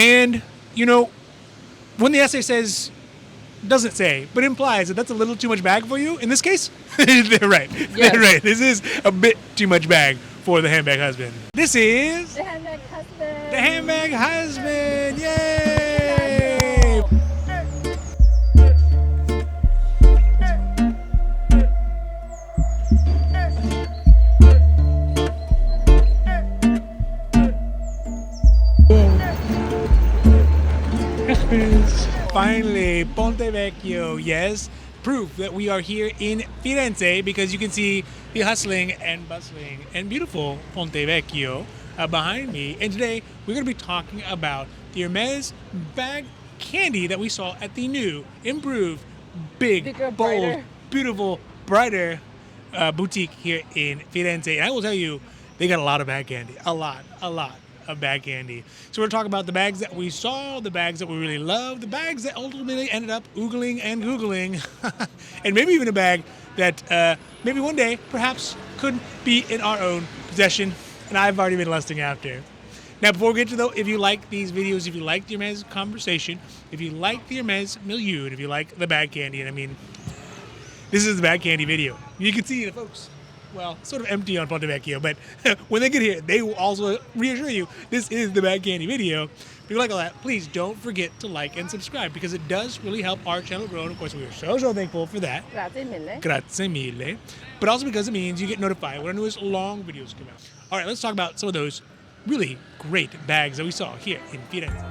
And, you know, when the essay says, doesn't say, but implies that that's a little too much bag for you, in this case, they're right. Yes. They're right. This is a bit too much bag for the handbag husband. This is The Handbag Husband. the handbag husband. Yay! Finally, Ponte Vecchio, yes. Proof that we are here in Firenze because you can see the hustling and bustling and beautiful Ponte Vecchio behind me. And today we're going to be talking about the Hermes bag candy that we saw at the new, improved, Bigger, bold, brighter. beautiful, brighter boutique here in Firenze. And I will tell you, they got a lot of bag candy. A lot of bag candy. So we're talking about the bags that we saw, the bags that we really love, the bags that ultimately ended up oogling and googling, and maybe even a bag that maybe one day perhaps could be in our own possession, and I've already been lusting after. Now, before we get to though, if you like these videos, if you like the Hermes conversation, if you like the Hermes milieu, and if you like the bag candy, and I mean, this is the bag candy video. You can see the folks, well, sort of empty on Ponte Vecchio, but when they get here, they will also reassure you this is the bag candy video. If you like all that, please don't forget to like and subscribe because it does really help our channel grow. And of course, we are so thankful for that. Grazie mille. Grazie mille. But also because it means you get notified when our newest long videos come out. All right, let's talk about some of those really great bags that we saw here in Firenze.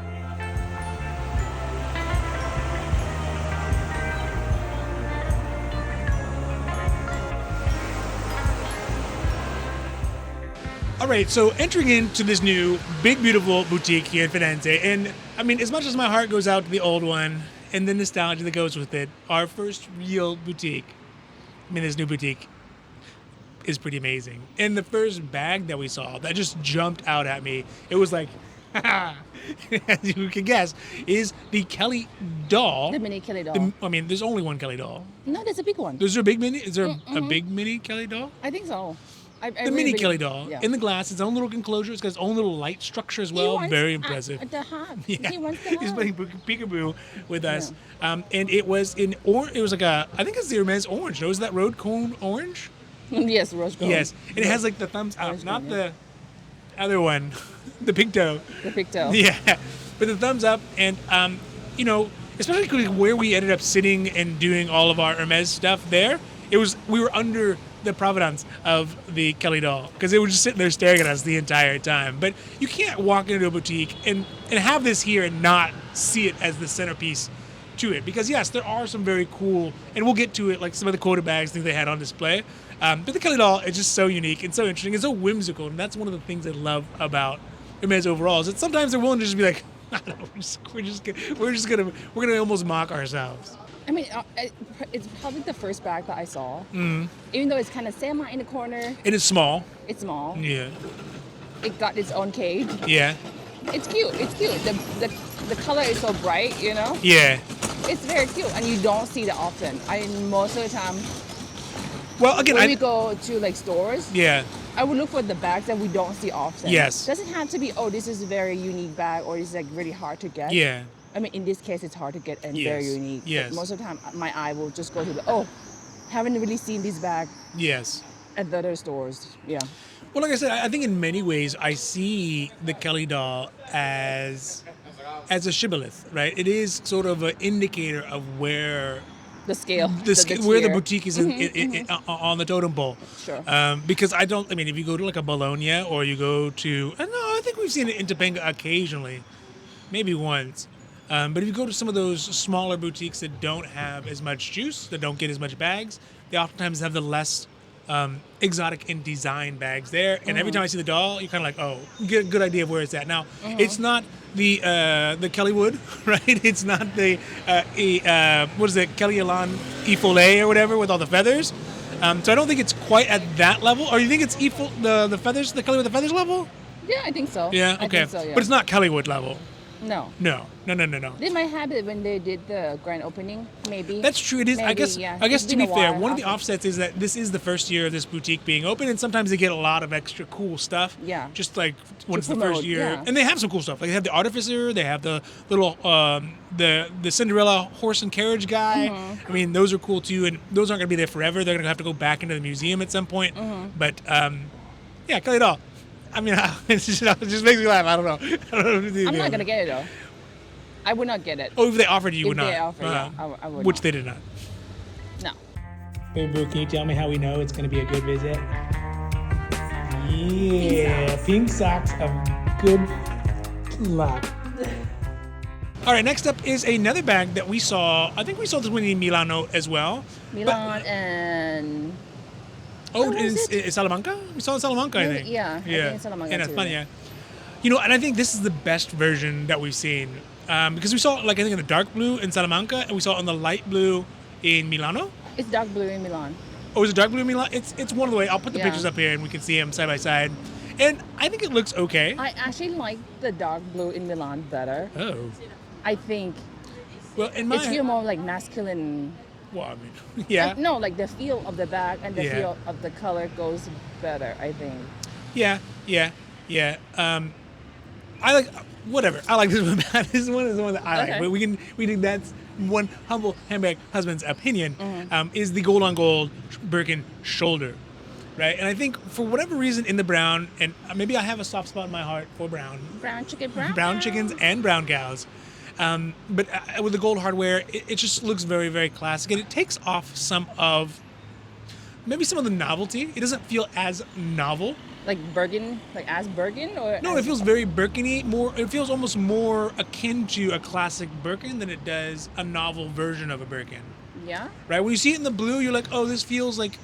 All right, so entering into this new big, beautiful boutique here in Firenze, and I mean, as much as my heart goes out to the old one and the nostalgia that goes with it, our first real boutique, I mean, this new boutique is pretty amazing. And the first bag that we saw that just jumped out at me, it was like, as you can guess, is the Kelly doll. The mini Kelly doll. I mean, there's only one Kelly doll. No, there's a big one. Is there a big mini? Is there a big mini Kelly doll? I think so. The mini Kelly doll in the glass, its own little enclosure. It's got its own little light structure as well. Very impressive. The hub. Yeah. He wants the He's hub. playing peekaboo with us, and it was in orange. It was like I think it's the Hermes orange. No, is that road cone orange? Yes, rose gold. Yes, and it has like the thumbs up, Orange not cone, the other one, the pink toe. The big toe. Yeah, but the thumbs up, and you know, especially where we ended up sitting and doing all of our Hermes stuff there. We were under the provenance of the Kelly doll because it was just sitting there staring at us the entire time. But you can't walk into a boutique and have this here and not see it as the centerpiece to it, because yes, there are some very cool, and we'll get to it, like some of the quota bags things they had on display. But the Kelly doll is just so unique and so interesting and so whimsical, and that's one of the things I love about Hermes overall. Is that sometimes they're willing to just be like, I don't know, we're gonna almost mock ourselves. I mean, it's probably the first bag that I saw. Even though it's kind of semi in the corner, And it's small. it's small. Yeah. It got its own cage. Yeah. It's cute. It's cute. The color is so bright, you know? Yeah. It's very cute, and you don't see that often. Most of the time, Well, again, when we go to like stores, yeah. I would look for the bags that we don't see often. Yes. Doesn't have to be, oh, this is a very unique bag, or this is like really hard to get. Yeah. I mean, in this case, it's hard to get and Yes. very unique. Yes. But most of the time, my eye will just go to haven't really seen this bag Yes. at the other stores. Yeah. Well, like I said, I think in many ways I see the Kelly doll as a shibboleth, right? It is sort of an indicator of where The scale. where the tier. boutique is on the totem pole. Sure. Because I mean, if you go to like a Bologna or you go to, no, I think we've seen it in Topanga occasionally, maybe once. But if you go to some of those smaller boutiques that don't have as much juice, that don't get as much bags, they oftentimes have the less exotic and design bags there. And every time I see the doll, you're kind of like, oh, you get a good idea of where it's at. Now, it's not the Kellywood, right? It's not the what is it, Kelly Elan Follet or whatever with all the feathers. So I don't think it's quite at that level. Or you think it's the feathers, the Kelly with the feathers level? Yeah, I think so. Yeah, I okay. think so, yeah. But it's not Kellywood level. No. No. They might have it when they did the grand opening, maybe. That's true. It is. Maybe, I guess. yeah. I guess It's to been be a fair, while. one of the offsets is that this is the first year of this boutique being open, and sometimes they get a lot of extra cool stuff. Yeah. Just like when it's the promote, first year, yeah. and they have some cool stuff. Like they have the artificer, they have the little the Cinderella horse and carriage guy. Mm-hmm. I mean, those are cool too, and those aren't going to be there forever. They're going to have to go back into the museum at some point. Mm-hmm. But yeah, Kelly doll. I mean, it just makes me laugh. I don't know. I don't know what to do. I'm not gonna get it though. I would not get it. Oh, if they offered you, If would not. they offer, yeah, I would which not. they did not. No. Hey, Boo, can you tell me how we know it's going to be a good visit? Yeah, pink socks of good luck. All right, next up is another bag that we saw. I think we saw this one in Milano as well. Milan and Oh, Where was in Salamanca? We saw it in Salamanca, I Maybe, think. yeah, I think in Salamanca in too. España. You know, and I think this is the best version that we've seen. Because we saw it, like, I think in the dark blue in Salamanca, and we saw it in the light blue in Milano. it's dark blue in Milan. Oh, is it dark blue in Milan? It's one of the way. I'll put the Yeah. pictures up here, and we can see them side by side. And I think it looks okay. I actually like the dark blue in Milan better. Oh. I think Well, in my... it's feel more like masculine. Well, I mean, yeah. No, like the feel of the bag and the Yeah. feel of the color goes better, I think. Yeah. I like... Whatever. I like this one. This one is the one that I like. Okay. But we think that's one humble handbag husband's opinion, Mm-hmm. is the gold on gold Birkin shoulder. Right? And I think for whatever reason in the brown, and maybe I have a soft spot in my heart for brown. Brown chicken, brown. Brown chickens and brown cows. But with the gold hardware, it just looks very, very classic. And it takes off some of the novelty. It doesn't feel as novel. Like Birkin, like as Birkin, or No, as, it feels very Birkin-y. It feels almost more akin to a classic Birkin than it does a novel version of a Birkin. yeah. Right? When you see it in the blue, you're like, oh, this feels like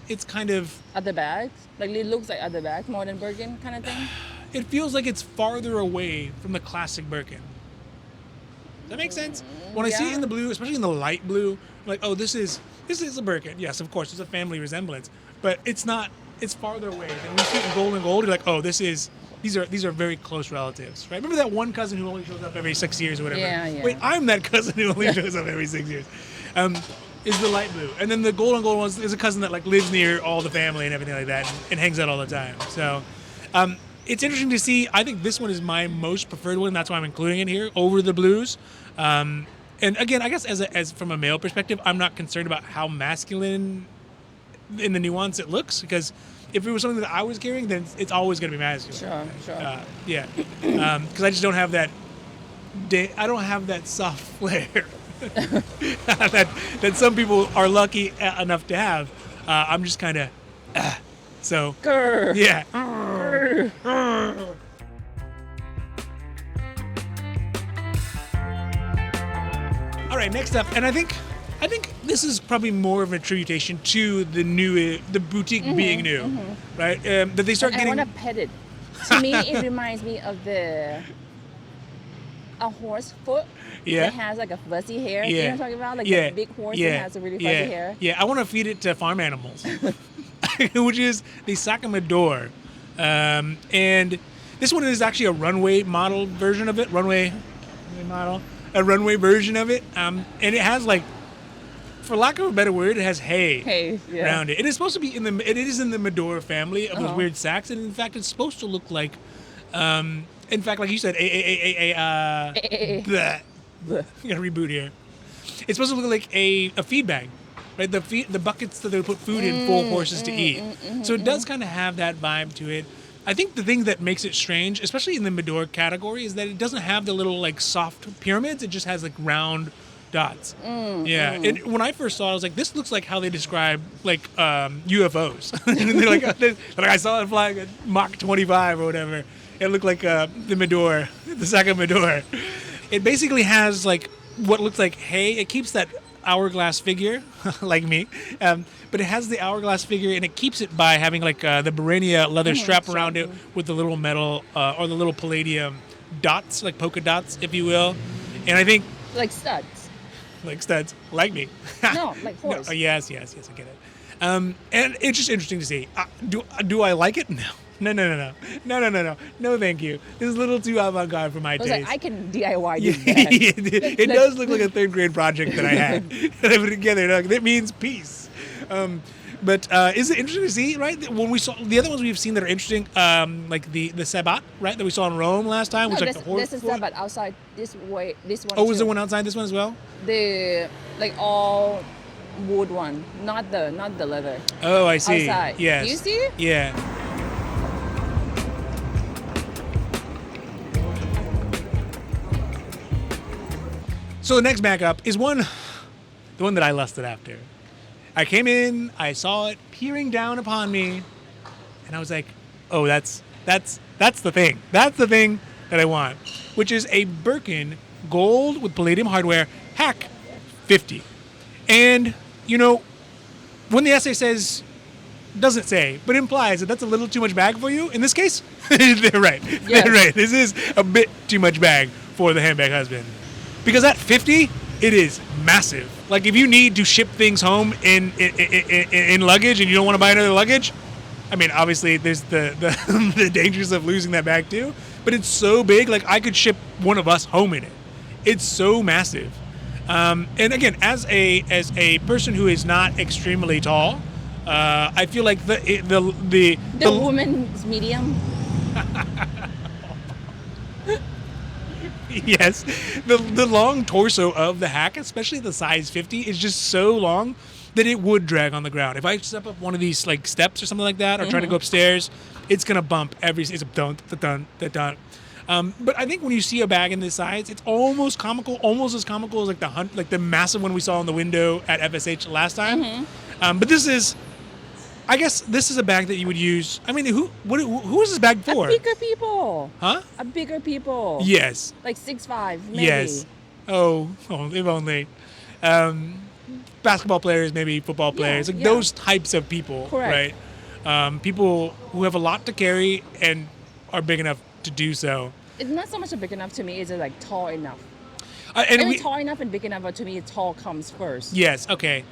it's kind of... Other bags, like it looks like other bags more than Birkin kind of thing. It feels like it's farther away from the classic Birkin. Does that make sense? When I see it Yeah. in the blue, especially in the light blue, I'm like, oh, this is a Birkin. Yes, of course, it's a family resemblance, but it's not. It's farther away. And when you see it in gold and gold, you're like, oh, these are very close relatives, right? Remember that one cousin who only shows up every 6 years or whatever? Yeah. Wait, I'm that cousin who only shows up every 6 years. Is the light blue, and then the gold and gold one is a cousin that like lives near all the family and everything like that, and hangs out all the time. So. It's interesting to see. I think this one is my most preferred one. That's why I'm including it here over the blues. And again, I guess as from a male perspective, I'm not concerned about how masculine in the nuance it looks, because if it was something that I was carrying, then it's always going to be masculine. Sure. Yeah. Because I just don't have that. I don't have that soft flair that some people are lucky enough to have. I'm just kind of. So. Grr. Yeah. All right, next up, and I think this is probably more of a tributation to the boutique being new, right? That they start I getting. want to pet it. To me, it reminds me of a horse foot. Yeah. That has like a fuzzy hair. Yeah. You know what I'm talking about? Like Yeah. a big horse that has a really fuzzy hair. Yeah, I want to feed it to farm animals, which is the Sacamodor. And this one is actually a runway model version of it. A runway version of it. And it has, like, for lack of a better word, it has hay around it. It is supposed to be it is in the Medora family of those weird sacks, and in fact, it's supposed to look like, in fact, like you said, bleh. I'm gonna reboot here. It's supposed to look like a feed bag, right? The buckets that they would put food in for horses to eat. So it does kind of have that vibe to it. I think the thing that makes it strange, especially in the Medora category, is that it doesn't have the little like soft pyramids. It just has like round dots. And when I first saw it, I was like, this looks like how they describe like UFOs. They're like I saw it flying at Mach 25 or whatever. It looked like the Medora, the Saga Medora. It basically has like what looks like hay. It keeps that hourglass figure, like me, but it has the hourglass figure, and it keeps it by having like the Barenia leather strap around it with the little metal or the little palladium dots, like polka dots, if you will. And I think Like studs. like studs, like me. No, like horse. Yes, I get it. And it's just interesting to see. Do I like it? No. No, thank you. This is a little too avant-garde for my I was taste. like, I can DIY Yeah, this bag. it does look like a third grade project that I had. And I put it together. Like, that means peace. But is it interesting to see, right? When we saw the other ones we've seen that are interesting, like the Sebat, right, that we saw in Rome last time, No, which like this, the horse. this is that, but outside this way, this one. Oh, was too. there one outside this one as well? The like all wood one, not the leather. Oh, I see. Outside. Yes. Do you see? Yeah. So the next bag up is the one that I lusted after. I came in, I saw it peering down upon me, and I was like, "Oh, that's the thing. That's the thing that I want," which is a Birkin gold with palladium hardware HAC 50. And when the essay says, doesn't say, but implies that that's a little too much bag for you, in this case, they're right. Yes. They're right. This is a bit too much bag for the handbag husband. Because at 50, it is massive. Like, if you need to ship things home in luggage and you don't want to buy another luggage, I mean, obviously, there's the the dangers of losing that bag too, but it's so big, like, I could ship one of us home in it. It's so massive. And again, as a person who is not extremely tall, I feel like the woman's medium. yes, the long torso of the HAC, especially the size 50, is just so long that it would drag on the ground. If I step up one of these like steps or something like that, or try to go upstairs, it's gonna bump it's a dun. But I think when you see a bag in this size, it's almost as comical as like the massive one we saw in the window at FSH last time. But I guess this is a bag that you would use. I mean, who is this bag for? A bigger people. Huh? A bigger people. Yes. Like 6'5", maybe. Yes. Oh, if only. Basketball players, maybe football players, like those types of people, correct. Right? People who have a lot to carry and are big enough to do so. It's not so much big enough to me. It's like tall enough. Tall enough and big enough, to me, tall comes first. Yes. Okay.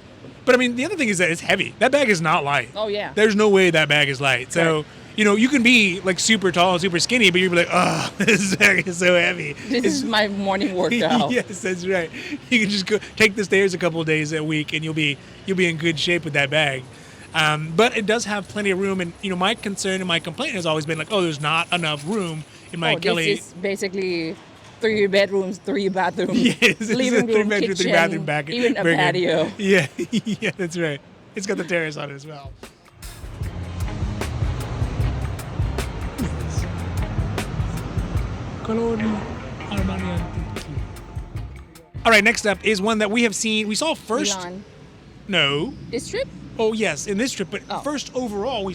But I mean, the other thing is that it's heavy. That bag is not light. Oh yeah. There's no way that bag is light. So. Right. You can be like super tall and super skinny, but you'll be like, oh, this bag is so heavy. This is my morning workout. Yes, that's right. You can just go take the stairs a couple of days a week, and you'll be in good shape with that bag. But it does have plenty of room, and my concern and my complaint has always been like, oh, there's not enough room in my Kelly. This is basically 3 bedrooms, 3 bathrooms, yes, living room, kitchen, 3 bathroom back, even a patio. Yeah, yeah, that's right. It's got the terrace on it as well. All right, next up is one that we have seen. We saw first. Milan. No. This trip? Oh, yes, in this trip. But first overall,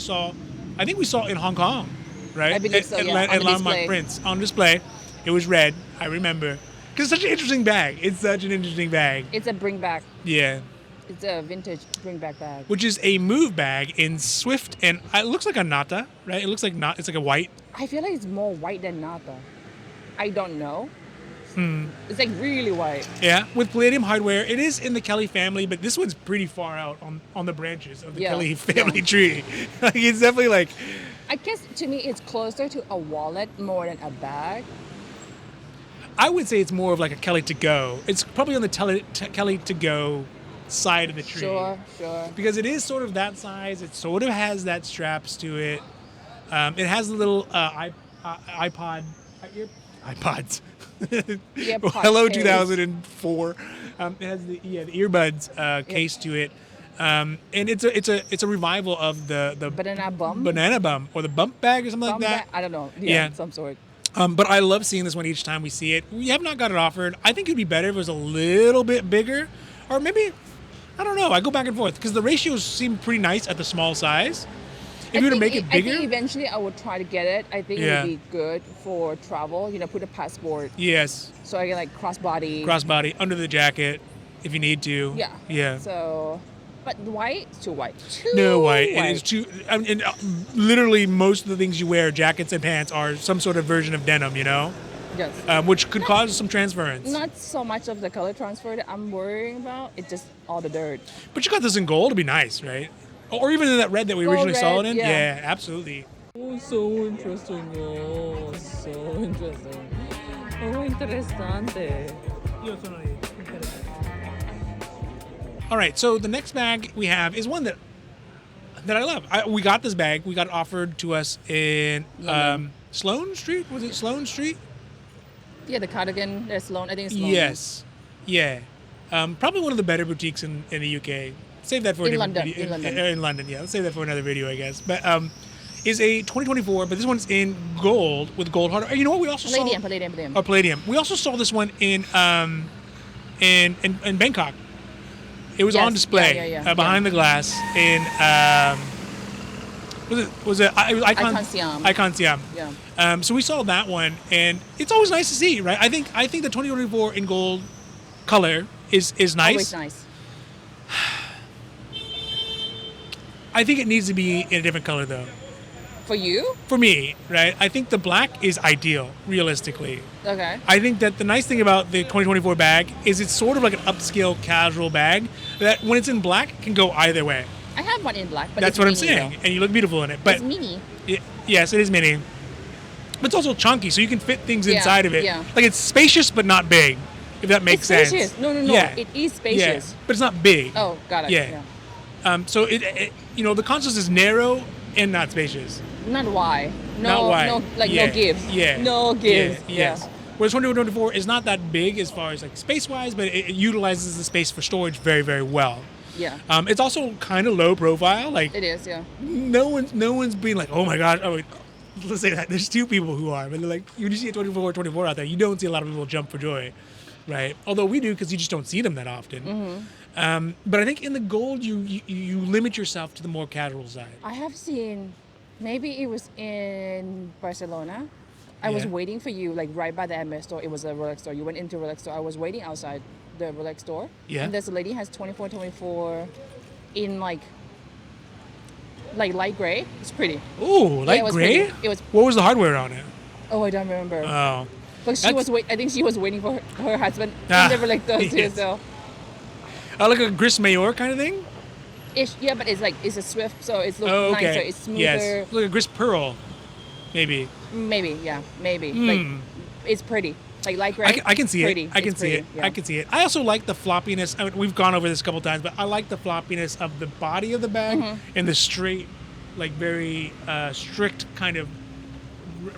I think we saw in Hong Kong, right? I believe so, yeah. At Landmark Prince on display. It was red, I remember. Because it's such an interesting bag. It's such an interesting bag. It's a bring back. Yeah. It's a vintage bring back bag. Which is a move bag in Swift, and it looks like a nata, right? It looks like it's like a white. I feel like it's more white than nata. I don't know. It's like really white. Yeah, with palladium hardware. It is in the Kelly family, but this one's pretty far out on the branches of the Kelly family tree. Like, it's definitely like. I guess to me it's closer to a wallet more than a bag. I would say it's more of like a Kelly to go. It's probably on the Kelly to go side of the tree. Sure. Because it is sort of that size. It sort of has that straps to it. It has the little iPods. Hello, 2004. It has the earbuds case to it, and it's a revival of the banana bum or the bump bag or something like that. I don't know. Yeah, some sort. But I love seeing this one each time we see it. We have not got it offered. I think it'd be better if it was a little bit bigger, or maybe I don't know. I go back and forth because the ratios seem pretty nice at the small size. If you were to make it bigger, I think eventually I would try to get it. I think it would be good for travel. Put a passport. Yes. So I can like crossbody under the jacket if you need to. Yeah. Yeah. So, but white, too white. No white. It is too. I mean, literally, most of the things you wear, jackets and pants, are some sort of version of denim. Yes. Which could cause some transference. Not so much of the color transfer that I'm worrying about. It's just all the dirt. But you got this in gold. It'd be nice, right? Or even in that red that we originally saw it in. Yeah, absolutely. Oh, so interesting. Oh, so interesting. Oh, interessante. All right, so the next bag we have is one that I love. We got this bag. We got it offered to us in Sloane Street. Was it Sloane Street? Yeah, the cardigan. There's Sloane. I think it's Sloane. Yes. Yeah. Probably one of the better boutiques in the UK. Save that for a different video. In London. In London, yeah. Let's save that for another video, I guess. But is a 2024, but this one's in gold with gold hardware. You know what? We also saw Palladium. Oh, Palladium. We also saw this one in Bangkok. It was on display behind the glass in was it Icon Siam. Icon Siam. Yeah. So we saw that one, and it's always nice to see, right? I think the 2024 in gold color is nice. Always nice. I think it needs to be in a different color though. For you? For me, right? I think the black is ideal, realistically. Okay. I think that the nice thing about the 2024 bag is it's sort of like an upscale casual bag that when it's in black can go either way. I have one in black, but that's it's what mini, I'm saying, though. and you look beautiful in it. But it's mini. Yes, it is mini. But it's also chunky, so you can fit things inside of it. Yeah. Like it's spacious but not big, if that makes sense. Spacious. No. Yeah. It is spacious. Yeah. But it's not big. Oh, got it. Yeah. So it the console is narrow and not spacious. Not wide. Not wide. No, no gives. Yeah. No gives. Yeah. Yes. Whereas 2024 is not that big as far as like space-wise, but it utilizes the space for storage very, very well. Yeah. It's also kind of low profile. Like it is. Yeah. No one's being like, oh my god. Oh, let's say that there's two people who are, but they're like, when you see a 24 out there, you don't see a lot of people jump for joy, right? Although we do because you just don't see them that often. Mm-hmm. But I think in the gold, you limit yourself to the more casual side. I have seen. Maybe it was in Barcelona. I was waiting for you, like right by the Hermes store. It was a Rolex store. You went into a Rolex store. I was waiting outside the Rolex store. Yeah. And there's a lady has 24 in like light gray. It's pretty. Ooh, light gray? Pretty. It was. What was the hardware on it? Oh, I don't remember. Oh. But I think she was waiting for her husband in the Rolex store too. So. Like a Gris Mayor kind of thing? Yeah, but it's a Swift, so it's nicer. It's smoother. Yes, like a Gris Pearl, maybe. Maybe. Like it's pretty. Like light gray. I can see pretty. it. I can see it. Yeah. I can see it. I also like the floppiness. I mean, we've gone over this a couple times, but I like the floppiness of the body of the bag and the straight, like very strict kind of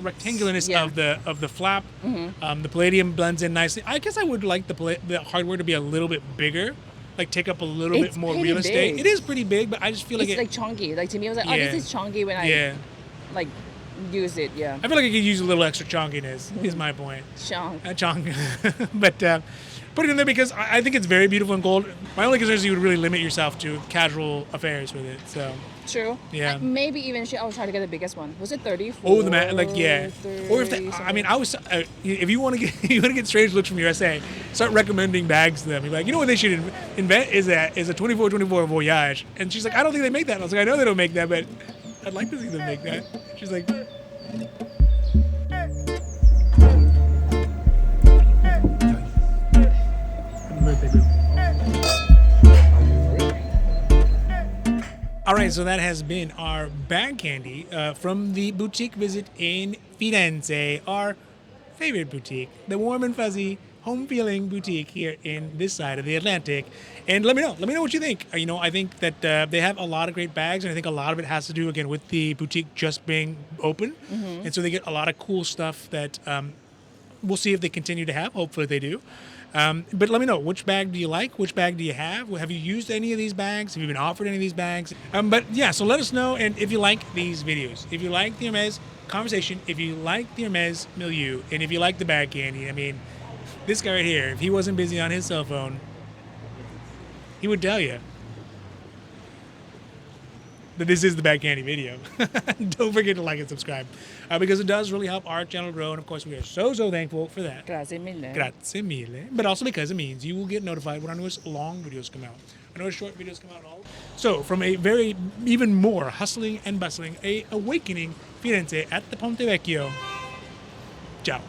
rectangularness of the flap. The palladium blends in nicely. I guess I would like the hardware to be a little bit bigger. Like take up a little bit more real estate. Big. It is pretty big, but I just feel like it's like chunky. Like to me, I was like, oh, this is chunky when I like use it. Yeah. I feel like I could use a little extra chunkiness. Is my point. Chunk. But put it in there because I think it's very beautiful in gold. My only concern is you would really limit yourself to casual affairs with it. So. True. Yeah. Maybe even I'll try to get the biggest one. Was it 34? Oh, the man, like yeah. 30, or if I was if you want to get strange looks from your SA, start recommending bags to them. You're like, you know what they should invent is a 24 Voyage. And she's like, I don't think they make that. And I was like, I know they don't make that, but I'd like to see them make that. She's like. All right, so that has been our bag candy from the boutique visit in Firenze, our favorite boutique, the warm and fuzzy, home-feeling boutique here in this side of the Atlantic. And let me know what you think. I think that they have a lot of great bags, and I think a lot of it has to do, again, with the boutique just being open. And so they get a lot of cool stuff that we'll see if they continue to have. Hopefully they do. But let me know, which bag do you like? Which bag do you have? Have you used any of these bags? Have you been offered any of these bags? But yeah, so let us know. And if you like these videos, if you like the Hermes conversation, if you like the Hermes milieu, and if you like the bag candy, I mean, this guy right here, if he wasn't busy on his cell phone, he would tell you that this is the bag candy video. Don't forget to like and subscribe because it does really help our channel grow. And of course, we are so thankful for that. Grazie mille. Grazie mille. But also because it means you will get notified when our newest long videos come out. Our newest short videos come out all. So from a very, even more hustling and bustling, awakening Firenze at the Ponte Vecchio. Ciao.